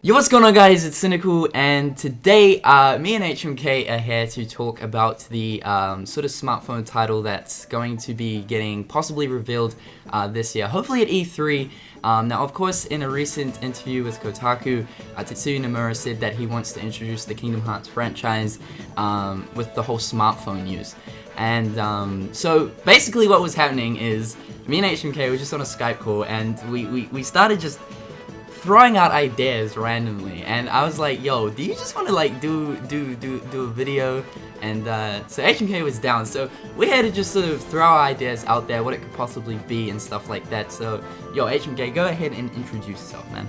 Yo, what's going on, guys? It's Cynnnical, and today me and HMK are here to talk about the sort of smartphone title that's going to be getting possibly revealed this year, hopefully at E3. Now, of course, in a recent interview with Kotaku, Tetsuya Nomura said that he wants to introduce the Kingdom Hearts franchise with the whole smartphone news. And so basically what was happening is me and HMK were just on a Skype call, and we started just throwing out ideas randomly, and I was like, yo, do you just want to like do a video? And so HMK was down, so we had to just sort of throw our ideas out there, what it could possibly be and stuff like that. So yo, HMK, go ahead and introduce yourself, man.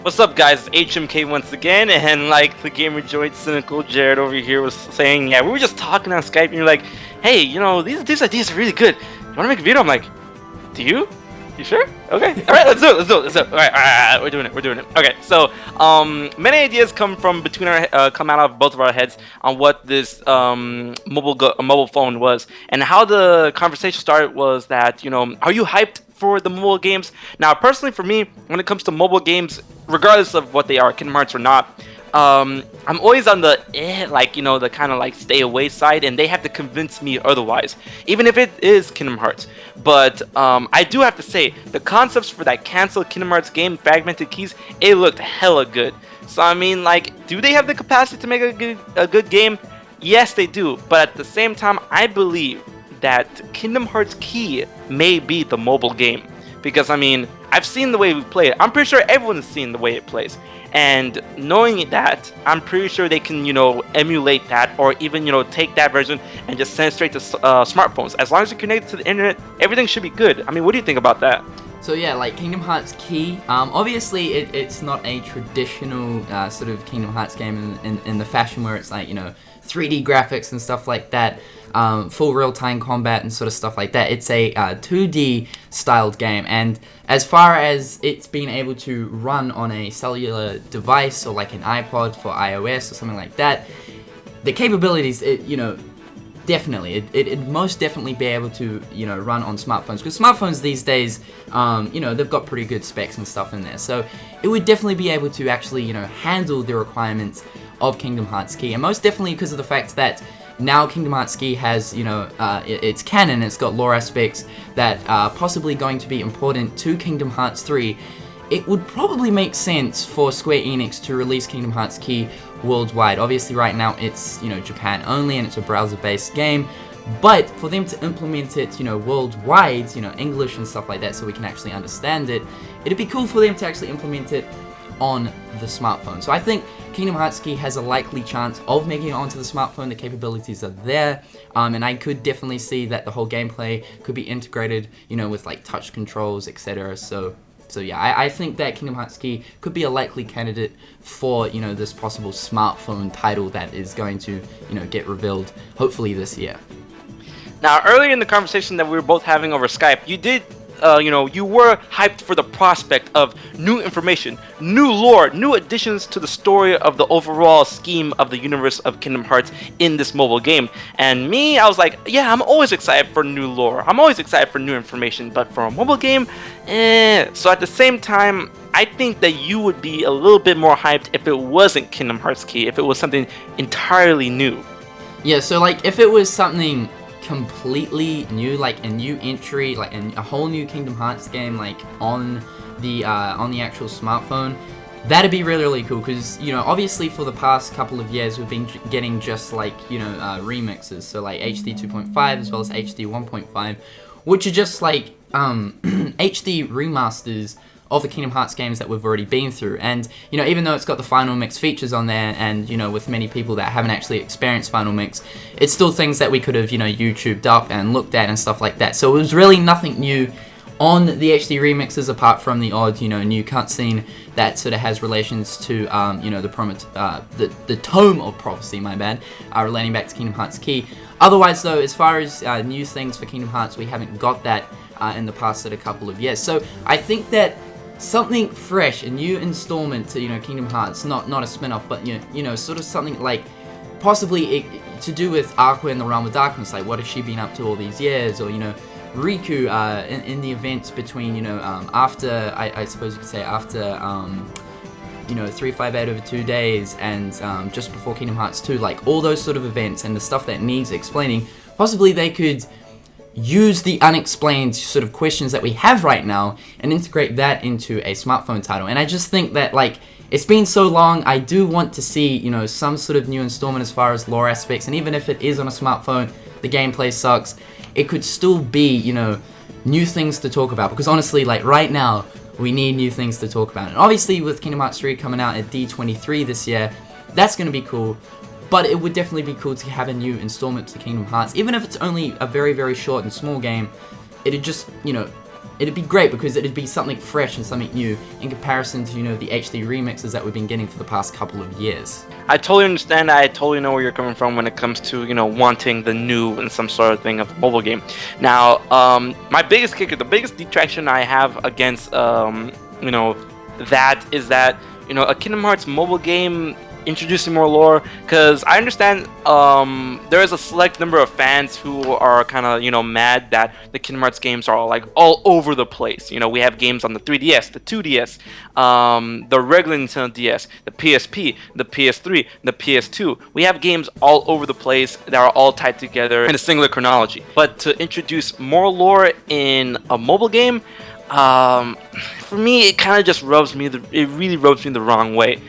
What's up, guys? It's HMK once again, and like the gamer joint Cynnnical Jared over here was saying, yeah, we were just talking on Skype, and you're like, hey, you know, these ideas are really good. You want to make a video? I'm like, do you? You sure? Okay. All right, let's do it. All right, we're doing it. Okay, so many ideas come out of both of our heads on what this mobile phone was, and how the conversation started was that, you know, are you hyped for the mobile games? Now, personally, for me, when it comes to mobile games, regardless of what they are, Kingdom Hearts or not, I'm always on the the kind of like stay away side, and they have to convince me otherwise, even if it is Kingdom Hearts. But I do have to say, the concepts for that canceled Kingdom Hearts game, Fragmented Keys, it looked hella good. So I mean, like, do they have the capacity to make a good game? Yes, they do. But at the same time, I believe that Kingdom Hearts Key may be the mobile game, because I mean, I've seen the way we play it. I'm pretty sure everyone's seen the way it plays. And knowing that, I'm pretty sure they can, you know, emulate that, or even, you know, take that version and just send it straight to smartphones. As long as you're connected to the internet, everything should be good. I mean, what do you think about that? So yeah, like Kingdom Hearts Key, obviously it's not a traditional sort of Kingdom Hearts game in the fashion where it's like, you know, 3D graphics and stuff like that, full real-time combat and sort of stuff like that. It's a 2D styled game, and as far as it's being able to run on a cellular device or like an iPod for iOS or something like that, the capabilities, definitely, it'd most definitely be able to, you know, run on smartphones, because smartphones these days, they've got pretty good specs and stuff in there, so it would definitely be able to actually, you know, handle the requirements of Kingdom Hearts Key, and most definitely because of the fact that now Kingdom Hearts Key has, you know, it's canon, it's got lore aspects that are possibly going to be important to Kingdom Hearts 3. It would probably make sense for Square Enix to release Kingdom Hearts Key worldwide. Obviously right now it's, you know, Japan only, and it's a browser-based game, but for them to implement it, you know, worldwide, you know, English and stuff like that, so we can actually understand it, it'd be cool for them to actually implement it on the smartphone. So I think Kingdom Hearts Key has a likely chance of making it onto the smartphone. The capabilities are there, and I could definitely see that the whole gameplay could be integrated, you know, with like touch controls, etc. So yeah, I think that Kingdom Hearts Key could be a likely candidate for, you know, this possible smartphone title that is going to, you know, get revealed hopefully this year. Now, earlier in the conversation that we were both having over Skype, you did you were hyped for the prospect of new information, new lore, new additions to the story of the overall scheme of the universe of Kingdom Hearts in this mobile game. And me, I was like, yeah, I'm always excited for new lore. I'm always excited for new information, but for a mobile game, So at the same time, I think that you would be a little bit more hyped if it wasn't Kingdom Hearts Key, if it was something entirely new. Yeah, so like if it was something completely new, like a new entry, like a whole new Kingdom Hearts game, like on the actual smartphone, that'd be really, really cool, because, you know, obviously for the past couple of years we've been getting just like, you know, remixes, so like HD 2.5 as well as HD 1.5, which are just like HD remasters of the Kingdom Hearts games that we've already been through. And, you know, even though it's got the Final Mix features on there, and, you know, with many people that haven't actually experienced Final Mix, it's still things that we could have, you know, YouTubed up and looked at and stuff like that. So it was really nothing new on the HD remixes, apart from the odd, you know, new cutscene that sort of has relations to, you know, the Tome of Prophecy, my bad, relating back to Kingdom Hearts Key. Otherwise, though, as far as new things for Kingdom Hearts, we haven't got that in the past sort of couple of years. So I think that something fresh, a new installment to, you know, Kingdom Hearts, not a spin-off, but, you know, sort of something like possibly to do with Aqua in the Realm of Darkness, like what has she been up to all these years, or, you know, Riku in the events between, you know, after, I suppose you could say after 358 over 2 days, and just before Kingdom Hearts 2, like all those sort of events and the stuff that needs explaining, possibly they could use the unexplained sort of questions that we have right now and integrate that into a smartphone title. And I just think that, like, it's been so long, I do want to see, some sort of new installment as far as lore aspects, and even if it is on a smartphone, the gameplay sucks, it could still be, new things to talk about, because honestly, like, right now, we need new things to talk about. And obviously, with Kingdom Hearts 3 coming out at D23 this year, that's going to be cool. But it would definitely be cool to have a new installment to Kingdom Hearts. Even if it's only a very, very short and small game, it'd just, it'd be great because it'd be something fresh and something new in comparison to, the HD remixes that we've been getting for the past couple of years. I totally understand. I totally know where you're coming from when it comes to, wanting the new and some sort of thing of a mobile game. Now, my biggest kicker, the biggest detraction I have against, that is that, a Kingdom Hearts mobile game introducing more lore, because I understand there is a select number of fans who are kind of mad that the Kingdom Hearts games are all over the place. We have games on the 3DS, the 2DS, the regular Nintendo DS, the PSP, the PS3, the PS2. We have games all over the place that are all tied together in a singular chronology. But to introduce more lore in a mobile game, for me, it kind of just it really rubs me the wrong way.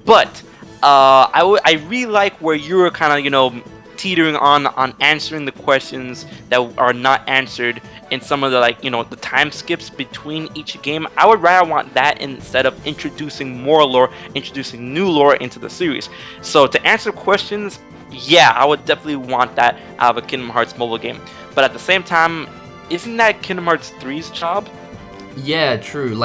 But I really like where you're kind of, teetering on answering the questions that are not answered in some of the, the time skips between each game. I would rather want that instead of introducing more lore, introducing new lore into the series. So to answer questions, yeah, I would definitely want that out of a Kingdom Hearts mobile game. But at the same time, isn't that Kingdom Hearts 3's job? Yeah, true.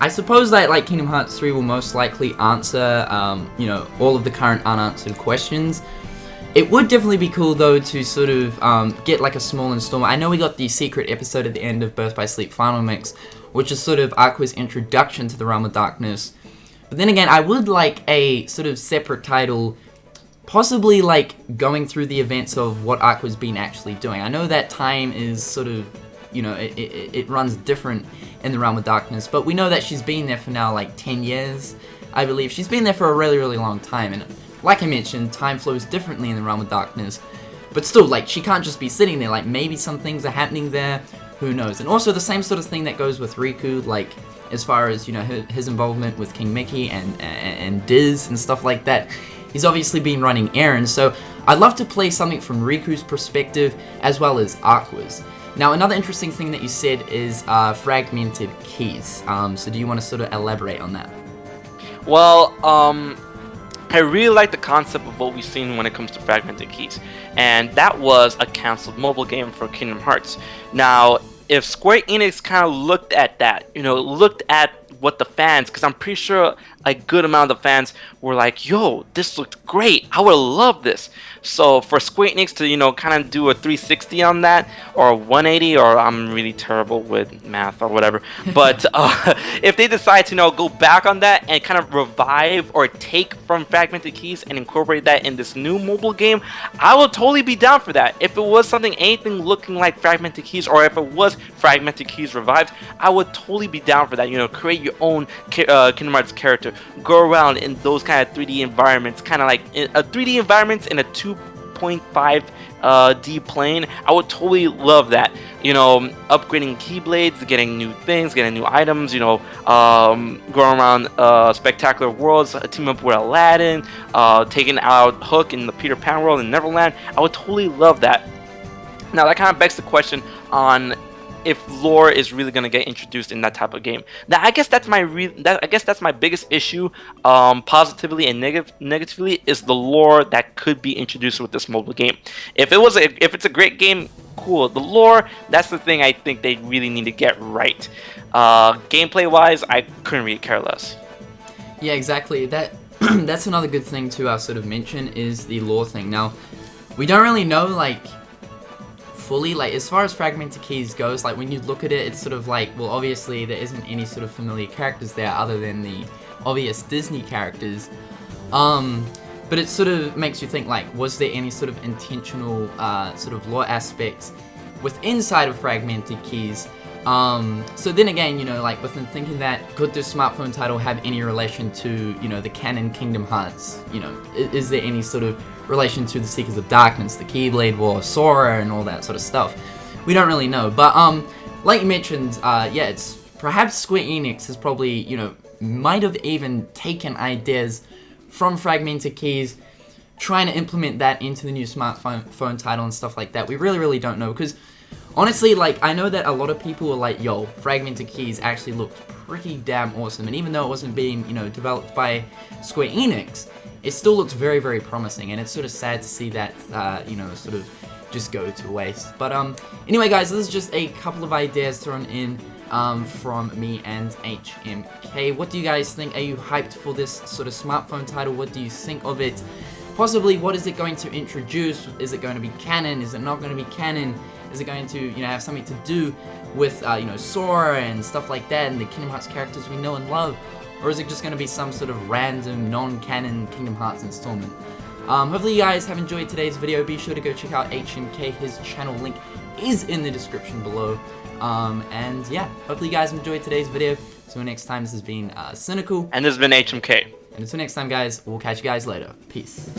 I suppose that Kingdom Hearts 3 will most likely answer, all of the current unanswered questions. It would definitely be cool though to sort of get a small installment. I know we got the secret episode at the end of Birth by Sleep Final Mix, which is sort of Aqua's introduction to the Realm of Darkness. But then again, I would like a sort of separate title, possibly going through the events of what Aqua's been actually doing. I know that time is sort of, it runs different in the Realm of Darkness, but we know that she's been there for now 10 years, I believe. She's been there for a really, really long time, and like I mentioned, time flows differently in the Realm of Darkness, but still, she can't just be sitting there. Maybe some things are happening there, who knows. And also the same sort of thing that goes with Riku, as far as, his involvement with King Mickey and Diz and stuff like that. He's obviously been running errands, so I'd love to play something from Riku's perspective as well as Aqua's. Now, another interesting thing that you said is fragmented keys. So do you want to sort of elaborate on that? Well, I really like the concept of what we've seen when it comes to fragmented keys. And that was a canceled mobile game for Kingdom Hearts. Now, if Square Enix kind of looked at that, looked at what the fans, because I'm pretty sure a good amount of the fans were like, yo, this looked great, I would love this. So for Square Enix to, kind of do a 360 on that, or a 180, or I'm really terrible with math or whatever, but if they decide to, go back on that and kind of revive or take from fragmented keys and incorporate that in this new mobile game, I will totally be down for that. If it was anything looking like fragmented keys, or if it was fragmented keys revived, I would totally be down for that. Create your own Kingdom Hearts character, go around in those kind of 3D environments, kind of like a 3D environments in a 2.5 D plane. I would totally love that. Upgrading keyblades, getting new things, getting new items, going around spectacular worlds, team up with Aladdin, taking out Hook in the Peter Pan world in Neverland. I would totally love that. Now that kind of begs the question on if lore is really going to get introduced in that type of game. Now, I guess that's my biggest issue, positively and negatively, is the lore that could be introduced with this mobile game. If it's a great game, cool. The lore, that's the thing I think they really need to get right. Gameplay wise, I couldn't really care less. Yeah, exactly. That's another good thing to sort of mention is the lore thing. Now, we don't really know fully, as far as fragmented keys goes, when you look at it, it's sort of well, obviously there isn't any sort of familiar characters there other than the obvious Disney characters, but it sort of makes you think, was there any sort of intentional sort of lore aspects inside of fragmented keys So then again, you know, like within thinking that, could this smartphone title have any relation to, you know, the canon Kingdom Hearts? You know, is there any sort of relation to the Seekers of Darkness, the Keyblade War, Sora, and all that sort of stuff? We don't really know, but like you mentioned, yeah, it's perhaps Square Enix has probably, you know, might have even taken ideas from Fragmented Keys, trying to implement that into the new smartphone title and stuff like that. We really don't know, because honestly, like, I know that a lot of people were like, yo, Fragmented Keys actually looked pretty damn awesome, and even though it wasn't being, you know, developed by Square Enix, it still looks very promising, and it's sort of sad to see that, you know, sort of just go to waste. But anyway, guys, this is just a couple of ideas thrown in from me and HMK. What do you guys think? Are you hyped for this sort of smartphone title? What do you think of it? Possibly, what is it going to introduce? Is it going to be canon? Is it not going to be canon? Is it going to, you know, have something to do with, you know, Sora and stuff like that, and the Kingdom Hearts characters we know and love? Or is it just going to be some sort of random, non-canon Kingdom Hearts installment? Hopefully you guys have enjoyed today's video. Be sure to go check out HMK. His channel link is in the description below. And yeah, hopefully you guys enjoyed today's video. So next time, this has been Cynnnical. And this has been HMK. And until next time, guys, we'll catch you guys later. Peace.